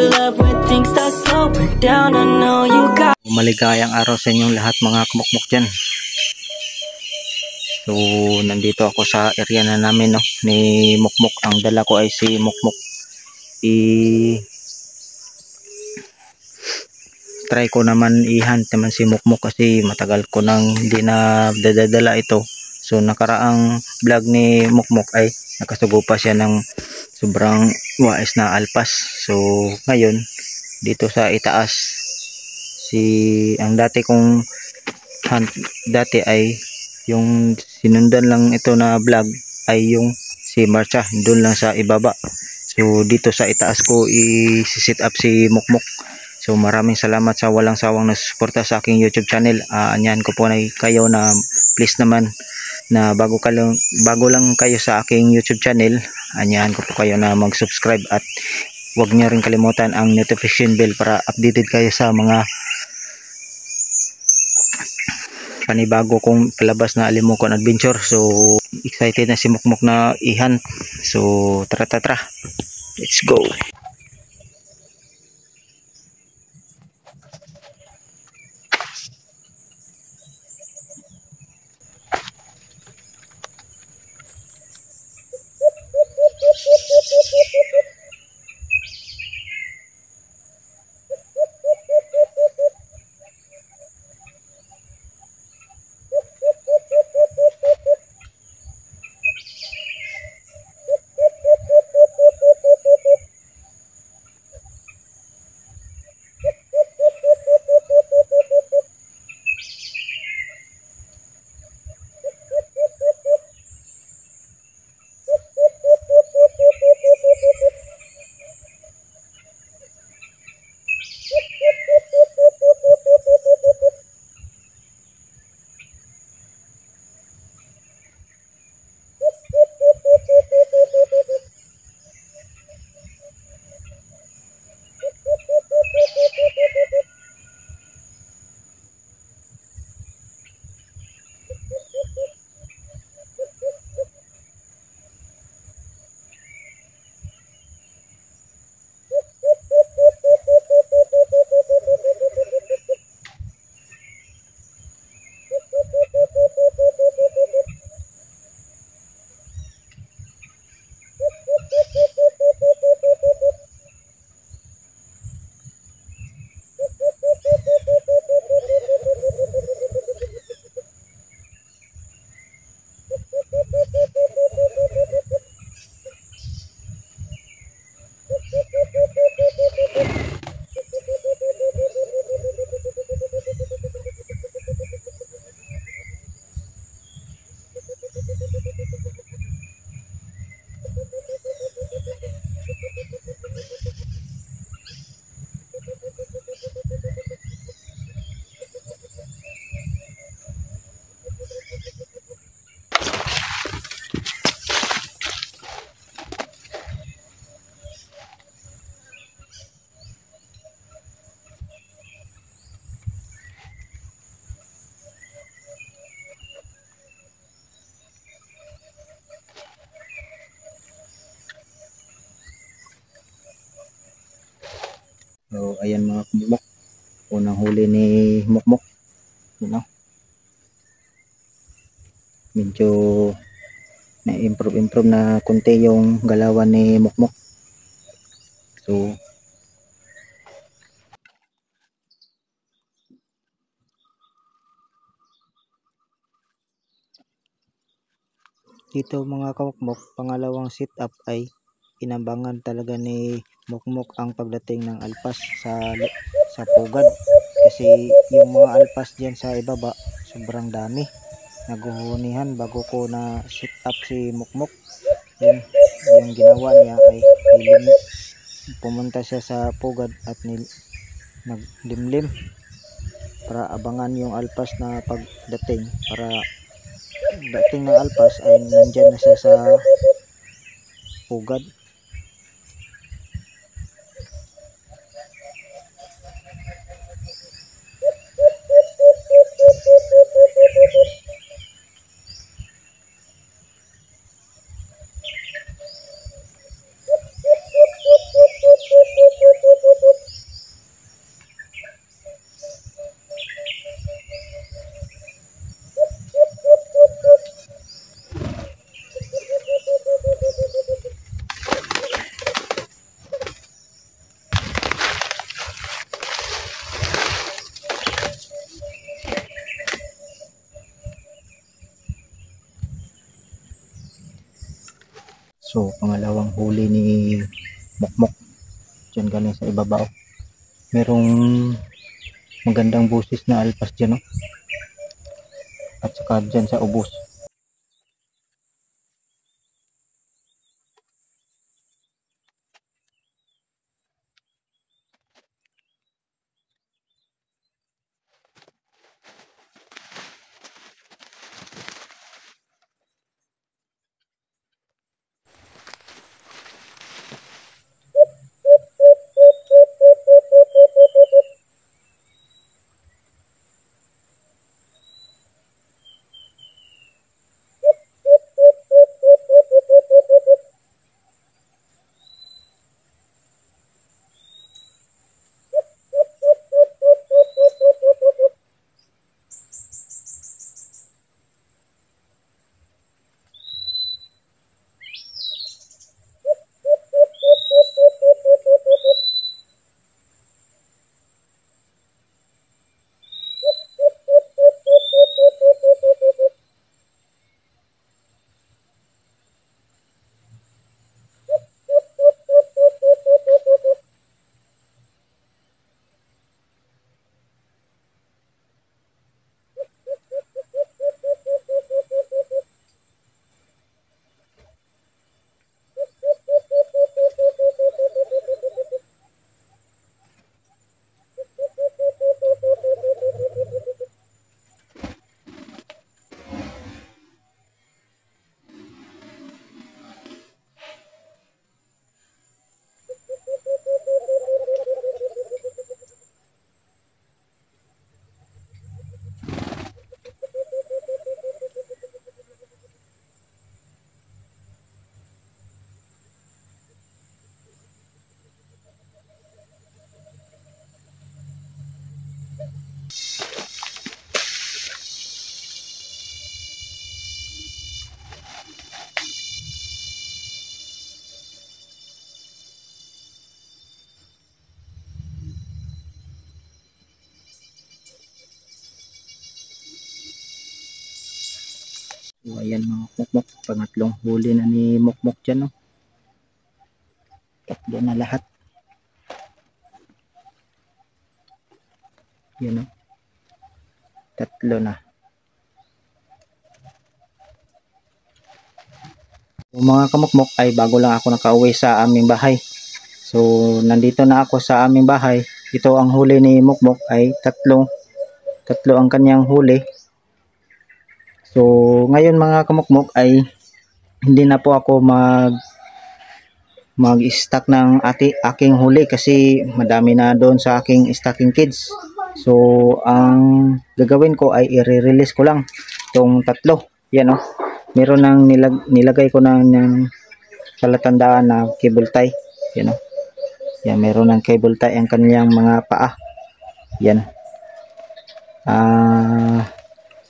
your love when things start slowing down. I know you got. Maligayang araw sa inyong lahat mga kumukmuk dyan. So nandito ako sa area na namin, no, ni Mukmuk. Ang dala ko ay si Mukmuk. Try ko naman i-hunt naman si Mukmuk kasi matagal ko nang hindi na dadala ito. So nakaraang vlog ni Mukmuk ay nakasugo pa siya ng sobrang wais na alpas. So ngayon dito sa itaas, ang dati kong hunt dati ay yung sinundan lang ito na vlog ay yung si Marcha doon lang sa ibaba. So dito sa itaas ko i-set up si Mukmuk. So maraming salamat sa walang sawang nasusuporta sa aking YouTube channel. Anyan ko po na kayo na please naman na bago lang kayo sa aking YouTube channel, anyan ko po kayo na mag-subscribe at huwag niyo rin kalimutan ang notification bell para updated kayo sa mga panibago kong palabas na Alimokon Adventure. So excited na si Mukmuk na i-hunt. So tara, let's go. So ayan mga kumukmuk, unang huli ni Mukmuk, medyo na improve na konti yung galawan ni Mukmuk. So dito mga kumukmuk, pangalawang sit up ay inambangan talaga ni Mukmuk ang pagdating ng alpas sa pugad, kasi yung mga alpas diyan sa ibaba sobrang dami. Naguhunihan bago ko na sit up si Mukmuk. Yung ginawa niya ay pumunta siya sa pugad at naglimlim para abangan yung alpas na pagdating, para dating ng alpas ay nandyan na siya sa pugad. So pangalawang huli ni Mukmok. Diyan galing sa ibabaw. Merong magandang busis na alpas dyan, no? At saka dyan sa ubos. So ayan mga Mukmok, pangatlong huli na ni Mukmok dyan, no? Tatlo na lahat. Yan, no? Tatlo na. So, mga kamukmok, ay bago lang ako nakauwi sa aming bahay. So nandito na ako sa aming bahay. Ito ang huli ni Mukmok ay tatlo ang kanyang huli. So ngayon mga kamukmok ay hindi na po ako mag-stack ng aking huli kasi madami na doon sa aking stocking kids. So ang gagawin ko ay i-release ko lang itong tatlo. Yan, oh. Meron nang nilagay ko ng palatandaan na cable tie. Yan, oh. Yan, meron ng cable tie ang kanyang mga paa. Yan.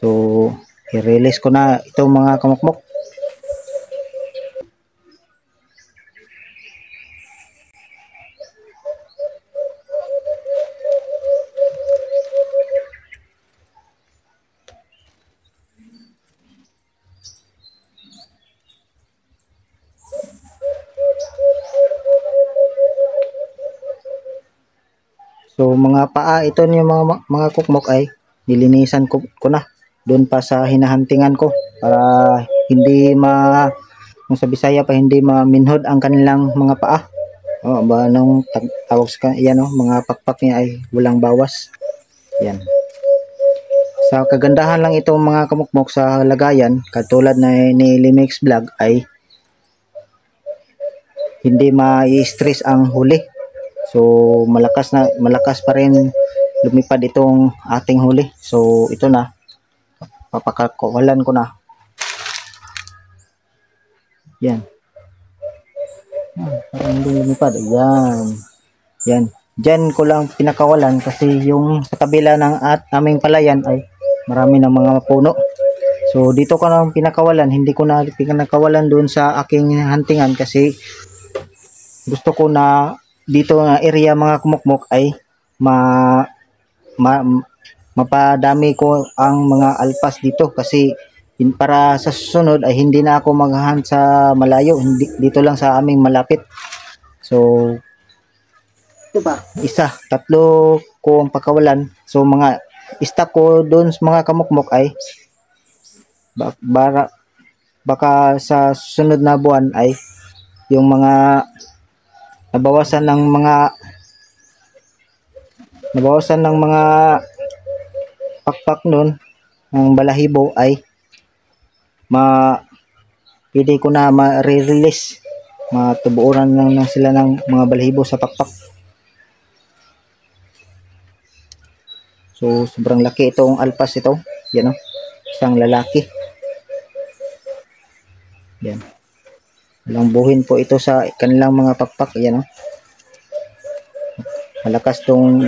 So i-release ko na itong mga kamukmok. So mga paa ito yung mga kukmok ay nilinisan ko na doon pa sa hinahantingan ko para hindi kung sa Bisaya pa hindi maminhod ang kanilang mga paa. Oh, ba nung tawag sa yan, oh, mga pakpak niya ay walang bawas. Yan. Sa kagandahan lang itong mga kamukmok sa lagayan, katulad na ni Limix Vlog ay hindi ma-stress ang huli. So malakas pa rin lumipad itong ating huli. So ito na, papakawalan ko na. Yan. Parang hindi lumipad. Ayan. Yan. Diyan ko lang pinakawalan kasi yung sa kabila ng aming palayan ay marami ng mga puno. So dito ko lang pinakawalan. Hindi ko na pinakawalan doon sa aking huntingan kasi gusto ko na dito na area mga kumukmok ay mapadami ko ang mga alpas dito kasi para sa susunod ay hindi na ako maghahunt sa malayo, hindi, dito lang sa aming malapit. So diba? Tatlo ko ang pakawalan. So mga stock ko doon sa mga kamukmok ay baka sa susunod na buwan ay yung mga nabawasan ng mga pakpak nun ng balahibo ay pwede ko na ma-release, matubuoran lang na sila ng mga balahibo sa pakpak. So sobrang laki itong alpas ito, yan o, isang lalaki, yan, walang buhin po ito sa kanilang mga pakpak, yan o, malakas tong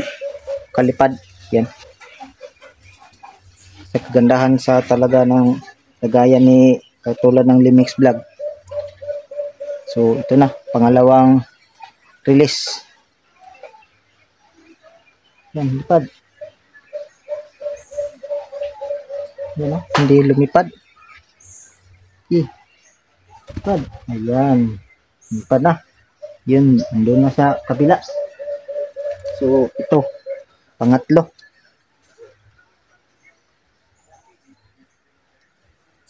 kalipad, yan, sa kagandahan sa talaga ng lagayan ni katulad ng Limix Vlog. So ito na, pangalawang release, yan, lipad, yan o, hindi lumipad, lipad, ayan, lipad na, yun, andun na sa kabila. So ito, pangatlo.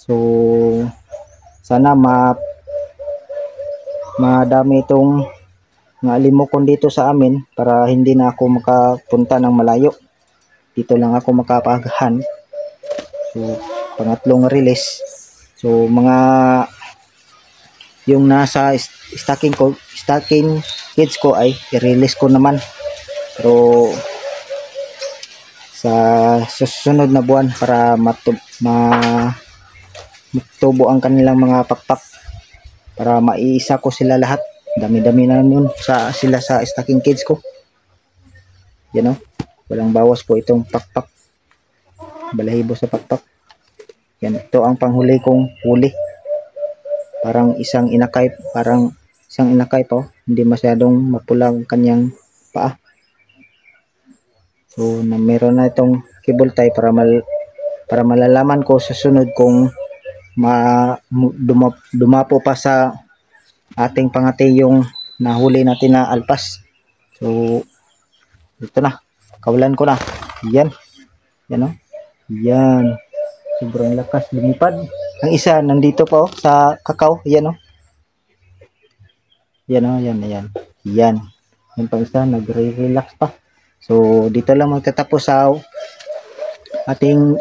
So sana madami itong mga alimokon dito sa amin para hindi na ako makapunta ng malayo, dito lang ako makapaghan. So pangatlong release. So mga yung nasa stocking kids ko ay i-release ko naman, pero sa susunod na buwan para matubo ang kanilang mga pakpak, para maiisa ko sila lahat. Dami-dami na yun sila sa stocking kids ko, yan o, walang bawas po itong pakpak, balahibo sa pakpak. Yan, ito ang panghuli kong huli, parang isang inakay po, hindi masyadong mapulang kanyang paa. So meron na itong cable tie para malalaman ko sa sunod kung dumapo pa sa ating pangati yung nahuli natin na alpas. So ito na, kawalan ko na, yan, yan o, yan, sobrang lakas lumipad. Ang isa nandito pa sa kakao, yan o, yan o, yan, yan pang isa nagre-relax pa. So dito lang magtatapos sa ating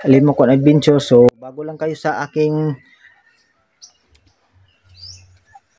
Alimokon Adventure. So bago lang kayo sa aking